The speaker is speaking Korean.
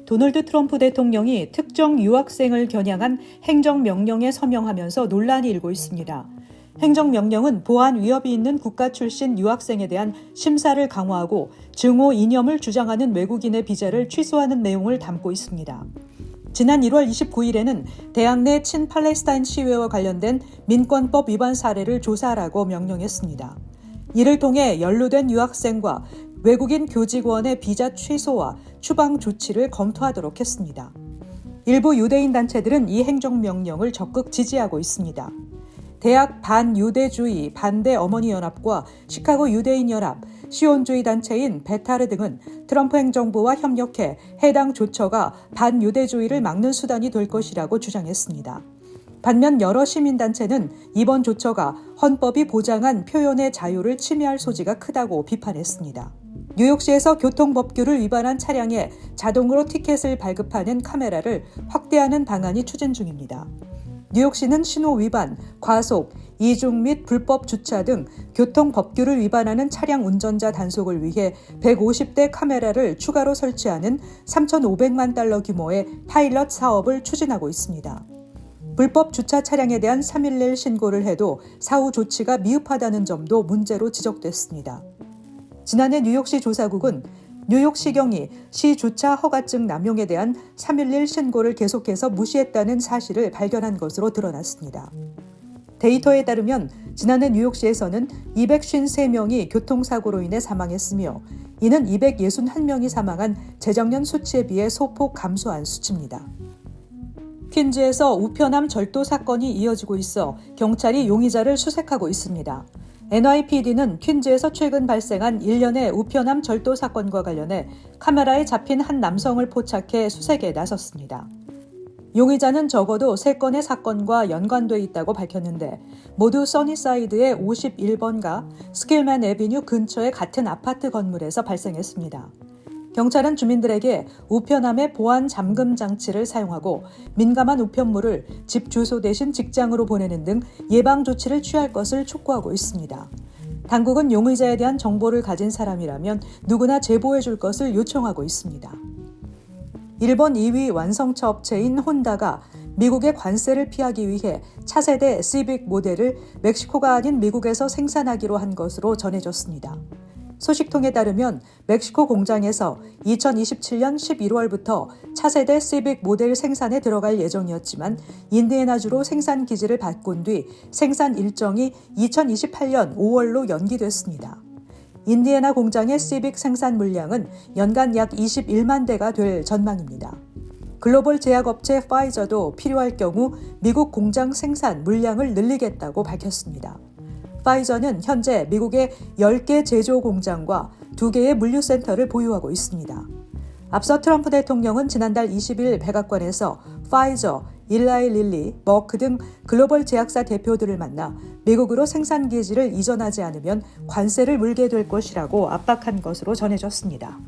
도널드 트럼프 대통령이 특정 유학생을 겨냥한 행정명령에 서명하면서 논란이 일고 있습니다. 행정명령은 보안 위협이 있는 국가 출신 유학생에 대한 심사를 강화하고 증오 이념을 주장하는 외국인의 비자를 취소하는 내용을 담고 있습니다. 지난 1월 29일에는 대학 내 친팔레스타인 시위와 관련된 민권법 위반 사례를 조사하라고 명령했습니다. 이를 통해 연루된 유학생과 외국인 교직원의 비자 취소와 추방 조치를 검토하도록 했습니다. 일부 유대인 단체들은 이 행정명령을 적극 지지하고 있습니다. 대학 반유대주의 반대 어머니 연합과 시카고 유대인 연합, 시온주의 단체인 베타르 등은 트럼프 행정부와 협력해 해당 조처가 반유대주의를 막는 수단이 될 것이라고 주장했습니다. 반면 여러 시민단체는 이번 조처가 헌법이 보장한 표현의 자유를 침해할 소지가 크다고 비판했습니다. 뉴욕시에서 교통법규를 위반한 차량에 자동으로 티켓을 발급하는 카메라를 확대하는 방안이 추진 중입니다. 뉴욕시는 신호 위반, 과속, 이중 및 불법 주차 등 교통법규를 위반하는 차량 운전자 단속을 위해 150대 카메라를 추가로 설치하는 3,500만 달러 규모의 파일럿 사업을 추진하고 있습니다. 불법 주차 차량에 대한 3일 내 신고를 해도 사후 조치가 미흡하다는 점도 문제로 지적됐습니다. 지난해 뉴욕시 조사국은 뉴욕시경이 시 주차 허가증 남용에 대한 311 신고를 계속해서 무시했다는 사실을 발견한 것으로 드러났습니다. 데이터에 따르면 지난해 뉴욕시에서는 253명이 교통사고로 인해 사망했으며 이는 261명이 사망한 재작년 수치에 비해 소폭 감소한 수치입니다. 퀸즈에서 우편함 절도 사건이 이어지고 있어 경찰이 용의자를 수색하고 있습니다. NYPD는 퀸즈에서 최근 발생한 일련의 우편함 절도 사건과 관련해 카메라에 잡힌 한 남성을 포착해 수색에 나섰습니다. 용의자는 적어도 3건의 사건과 연관돼 있다고 밝혔는데 모두 써니사이드의 51번가 스킬맨 애비뉴 근처의 같은 아파트 건물에서 발생했습니다. 경찰은 주민들에게 우편함의 보안 잠금 장치를 사용하고 민감한 우편물을 집 주소 대신 직장으로 보내는 등 예방 조치를 취할 것을 촉구하고 있습니다. 당국은 용의자에 대한 정보를 가진 사람이라면 누구나 제보해 줄 것을 요청하고 있습니다. 일본 2위 완성차 업체인 혼다가 미국의 관세를 피하기 위해 차세대 시빅 모델을 멕시코가 아닌 미국에서 생산하기로 한 것으로 전해졌습니다. 소식통에 따르면 멕시코 공장에서 2027년 11월부터 차세대 시빅 모델 생산에 들어갈 예정이었지만 인디애나주로 생산 기지를 바꾼 뒤 생산 일정이 2028년 5월로 연기됐습니다. 인디애나 공장의 시빅 생산 물량은 연간 약 21만 대가 될 전망입니다. 글로벌 제약업체 파이저도 필요할 경우 미국 공장 생산 물량을 늘리겠다고 밝혔습니다. 파이저는 현재 미국의 10개 제조 공장과 2개의 물류센터를 보유하고 있습니다. 앞서 트럼프 대통령은 지난달 20일 백악관에서 파이저, 일라이 릴리, 머크 등 글로벌 제약사 대표들을 만나 미국으로 생산 기지를 이전하지 않으면 관세를 물게 될 것이라고 압박한 것으로 전해졌습니다.